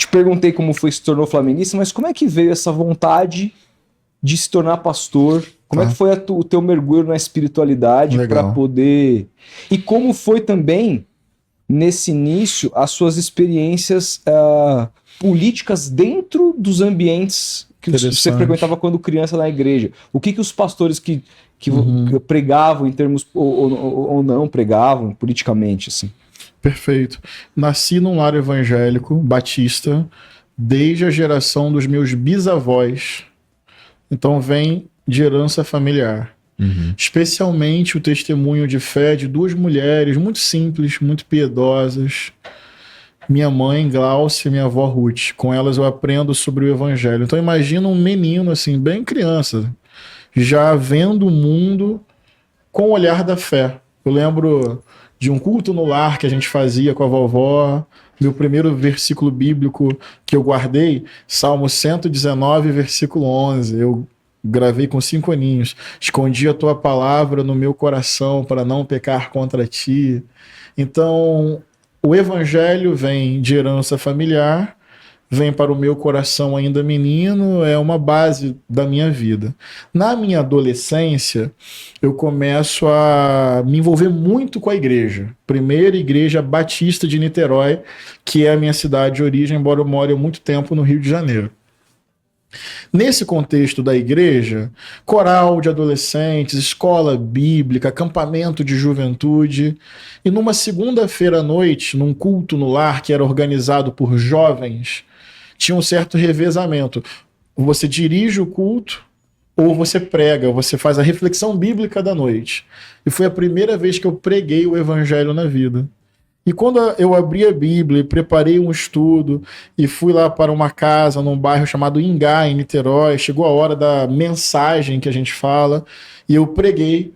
te perguntei como foi que se tornou flamenguista, mas como é que veio essa vontade de se tornar pastor? Como é que foi o teu mergulho na espiritualidade para poder... E como foi também, nesse início, as suas experiências políticas dentro dos ambientes que você frequentava quando criança na igreja? O que os pastores que pregavam em termos... ou não pregavam politicamente, assim? Perfeito. Nasci num lar evangélico, batista, desde a geração dos meus bisavós. Então vem de herança familiar. Especialmente o testemunho de fé de duas mulheres muito simples, muito piedosas. Minha mãe, Glaucia, e minha avó, Ruth. Com elas eu aprendo sobre o evangelho. Então imagina um menino, assim, bem criança, já vendo o mundo com o olhar da fé. Eu lembro de um culto no lar que a gente fazia com a vovó. Meu primeiro versículo bíblico que eu guardei, Salmo 119, versículo 11. Eu gravei com 5 aninhos. Escondi a tua palavra no meu coração para não pecar contra ti. Então, o evangelho vem de herança familiar, vem para o meu coração ainda menino, é uma base da minha vida. Na minha adolescência, eu começo a me envolver muito com a igreja. Primeira igreja batista de Niterói, que é a minha cidade de origem, embora eu more há muito tempo no Rio de Janeiro. Nesse contexto da igreja, coral de adolescentes, escola bíblica, acampamento de juventude, e numa segunda-feira à noite, num culto no lar que era organizado por jovens, tinha um certo revezamento. Você dirige o culto ou você prega, você faz a reflexão bíblica da noite. E foi a primeira vez que eu preguei o evangelho na vida. E quando eu abri a Bíblia e preparei um estudo e fui lá para uma casa num bairro chamado Ingá, em Niterói, chegou a hora da mensagem que a gente fala, e eu preguei,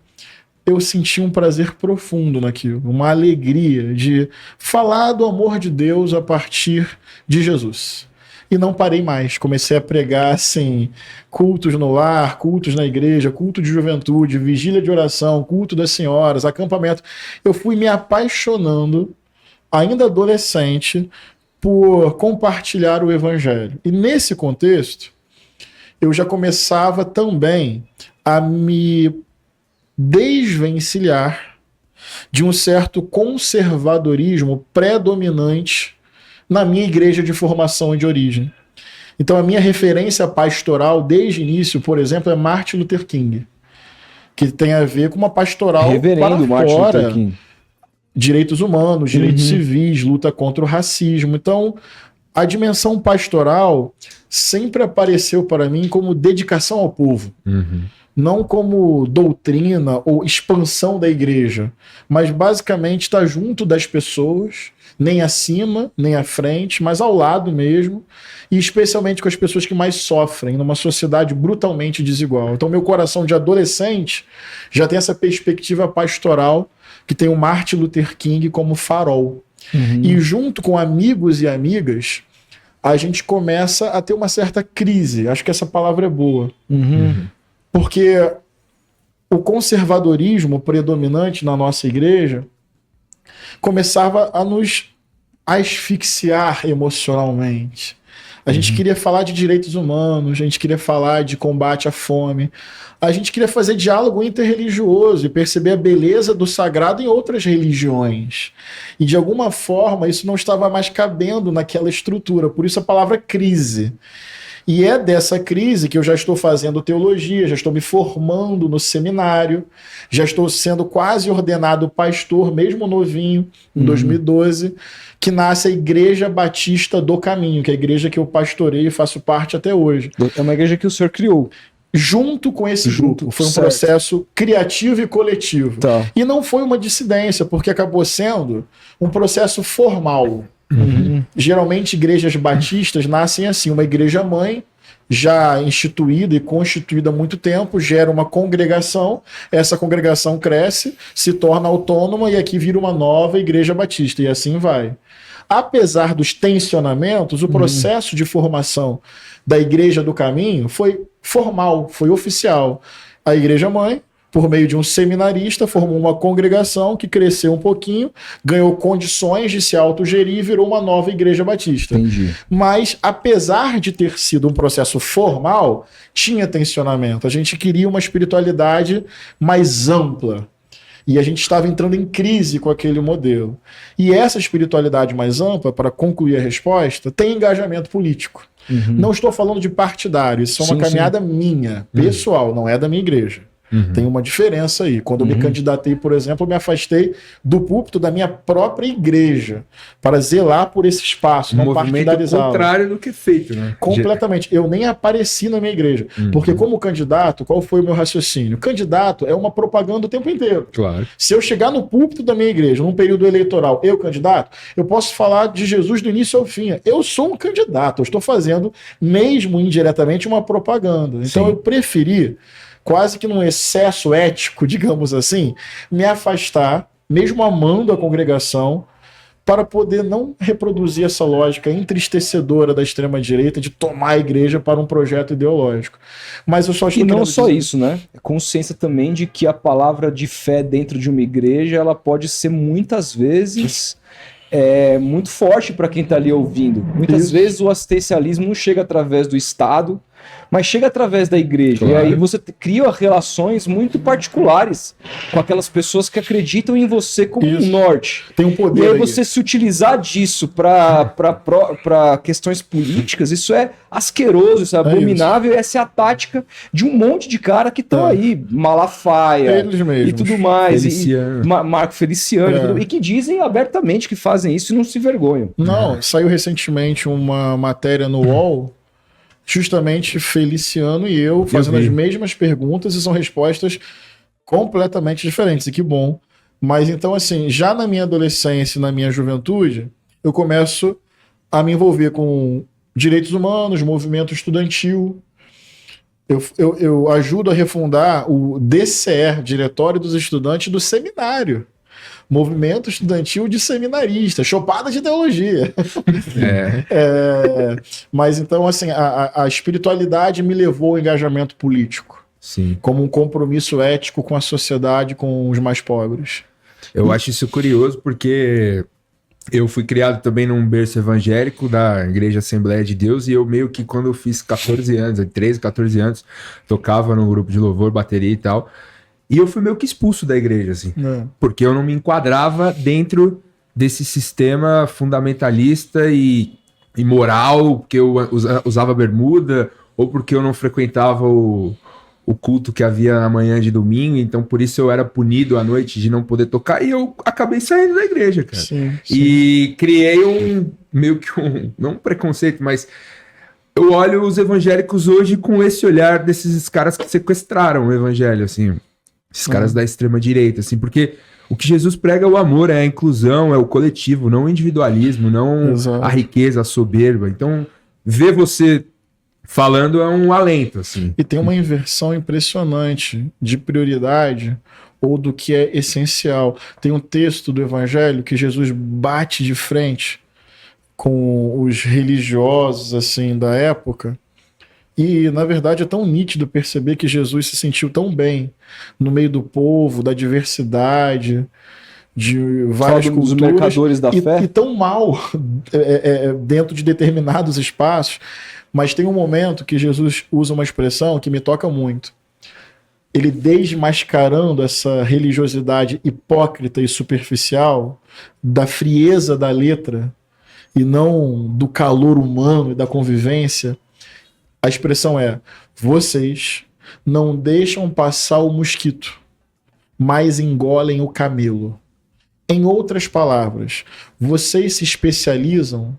eu senti um prazer profundo naquilo, uma alegria de falar do amor de Deus a partir de Jesus. E não parei mais, comecei a pregar assim, cultos no lar, cultos na igreja, culto de juventude, vigília de oração, culto das senhoras, acampamento. Eu fui me apaixonando, ainda adolescente, por compartilhar o evangelho. E nesse contexto, eu já começava também a me desvencilhar de um certo conservadorismo predominante na minha igreja de formação e de origem. Então a minha referência pastoral desde o início, por exemplo, é Martin Luther King, que tem a ver com uma pastoral Reverendo para Martin fora, Luther King. Direitos humanos, direitos civis, luta contra o racismo. Então a dimensão pastoral sempre apareceu para mim como dedicação ao povo. Não como doutrina ou expansão da igreja, mas basicamente estar junto das pessoas, nem acima, nem à frente, mas ao lado mesmo, e especialmente com as pessoas que mais sofrem numa sociedade brutalmente desigual. Então meu coração de adolescente já tem essa perspectiva pastoral que tem o Martin Luther King como farol. E junto com amigos e amigas, a gente começa a ter uma certa crise. Acho que essa palavra é boa. Porque o conservadorismo predominante na nossa igreja começava a nos asfixiar emocionalmente. A gente queria falar de direitos humanos, a gente queria falar de combate à fome, a gente queria fazer diálogo interreligioso e perceber a beleza do sagrado em outras religiões. E de alguma forma isso não estava mais cabendo naquela estrutura, por isso a palavra crise. E é dessa crise que eu já estou fazendo teologia, já estou me formando no seminário, já estou sendo quase ordenado pastor, mesmo novinho, em 2012, que nasce a Igreja Batista do Caminho, que é a igreja que eu pastorei e faço parte até hoje. É uma igreja que o senhor criou. Junto com esse grupo. Foi um processo criativo e coletivo. E não foi uma dissidência, porque acabou sendo um processo formal. Geralmente igrejas batistas nascem assim, uma igreja mãe já instituída e constituída há muito tempo, gera uma congregação, essa congregação cresce, se torna autônoma e aqui vira uma nova igreja batista, e assim vai. Apesar dos tensionamentos, o processo de formação da Igreja do Caminho foi formal, foi oficial. A igreja mãe por meio de um seminarista, formou uma congregação que cresceu um pouquinho, ganhou condições de se autogerir e virou uma nova igreja batista. Entendi. Mas, apesar de ter sido um processo formal, tinha tensionamento. A gente queria uma espiritualidade mais ampla. E a gente estava entrando em crise com aquele modelo. E essa espiritualidade mais ampla, para concluir a resposta, tem engajamento político. Não estou falando de partidário, isso é uma caminhada minha, pessoal, não é da minha igreja. Tem uma diferença aí. Quando eu me candidatei, por exemplo, eu me afastei do púlpito da minha própria igreja para zelar por esse espaço, não partidarizá-lo. Contrário do que é feito, né? Completamente. Eu nem apareci na minha igreja. Porque como candidato, qual foi o meu raciocínio? Candidato é uma propaganda o tempo inteiro. Claro. Se eu chegar no púlpito da minha igreja, num período eleitoral, eu candidato, eu posso falar de Jesus do início ao fim. Eu sou um candidato, eu estou fazendo, mesmo indiretamente, uma propaganda. Então eu preferi, quase que num excesso ético, digamos assim, me afastar, mesmo amando a congregação, para poder não reproduzir essa lógica entristecedora da extrema-direita de tomar a igreja para um projeto ideológico. Mas eu só estou E não só isso, né? Consciência também de que a palavra de fé dentro de uma igreja, ela pode ser muitas vezes muito forte para quem está ali ouvindo. Muitas vezes o assistencialismo não chega através do Estado, mas chega através da igreja. Claro. E aí você cria relações muito particulares com aquelas pessoas que acreditam em você como um norte. Tem um poder. E aí você se utilizar disso para questões políticas, isso é asqueroso, isso é abominável. E essa é a tática de um monte de cara que estão aí, Malafaia e tudo mais. Feliciano. Marco Feliciano. E que dizem abertamente que fazem isso e não se vergonham. Não, saiu recentemente uma matéria no UOL, justamente Feliciano e eu fazendo as mesmas perguntas e são respostas completamente diferentes, e que bom. Mas então, assim, já na minha adolescência e na minha juventude, eu começo a me envolver com direitos humanos, movimento estudantil. Eu ajudo a refundar o DCE, Diretório dos Estudantes do Seminário. Movimento estudantil de seminarista, chopada de teologia. Mas então, assim, a espiritualidade me levou ao engajamento político. Sim. Como um compromisso ético com a sociedade, com os mais pobres. Eu acho isso curioso porque eu fui criado também num berço evangélico da Igreja Assembleia de Deus, e eu meio que quando eu fiz 14 anos, 13, 14 anos, tocava no grupo de louvor, bateria e tal. E eu fui meio que expulso da igreja, assim. Porque eu não me enquadrava dentro desse sistema fundamentalista e moral, porque eu usava bermuda, ou porque eu não frequentava o culto que havia na manhã de domingo, então por isso eu era punido à noite de não poder tocar, e eu acabei saindo da igreja, cara. Sim. E criei meio que não um preconceito, mas eu olho os evangélicos hoje com esse olhar desses caras que sequestraram o evangelho, assim. Esses caras da extrema-direita, assim, porque o que Jesus prega é o amor, é a inclusão, é o coletivo, não o individualismo, não a riqueza, a soberba. Então, ver você falando é um alento, assim. E tem uma inversão impressionante de prioridade ou do que é essencial. Tem um texto do Evangelho que Jesus bate de frente com os religiosos, assim, da época. E, na verdade, é tão nítido perceber que Jesus se sentiu tão bem no meio do povo, da diversidade, de várias culturas, mercadores da fé. E tão mal dentro de determinados espaços. Mas tem um momento que Jesus usa uma expressão que me toca muito. Ele, desmascarando essa religiosidade hipócrita e superficial, da frieza da letra, e não do calor humano e da convivência, a expressão é: vocês não deixam passar o mosquito, mas engolem o camelo. Em outras palavras, vocês se especializam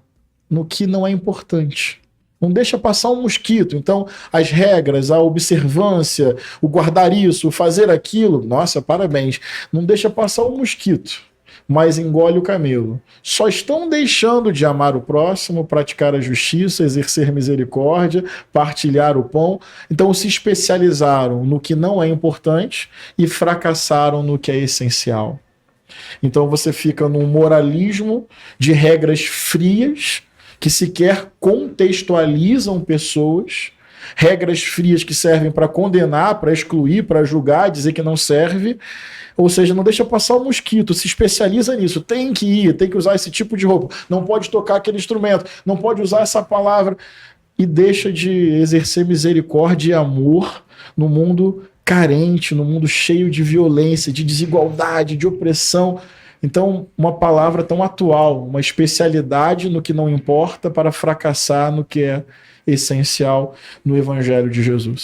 no que não é importante. Não deixa passar um mosquito. Então, as regras, a observância, o guardar isso, o fazer aquilo, nossa, parabéns. Não deixa passar um mosquito, mas engole o camelo. Só estão deixando de amar o próximo, praticar a justiça, exercer misericórdia, partilhar o pão. Então se especializaram no que não é importante e fracassaram no que é essencial. Então você fica num moralismo de regras frias que sequer contextualizam pessoas, regras frias que servem para condenar, para excluir, para julgar, dizer que não serve. Ou seja, não deixa passar o mosquito, se especializa nisso. Tem que ir, tem que usar esse tipo de roupa, não pode tocar aquele instrumento, não pode usar essa palavra. E deixa de exercer misericórdia e amor no mundo carente, no mundo cheio de violência, de desigualdade, de opressão. Então, uma palavra tão atual, uma especialidade no que não importa para fracassar no que é essencial no Evangelho de Jesus.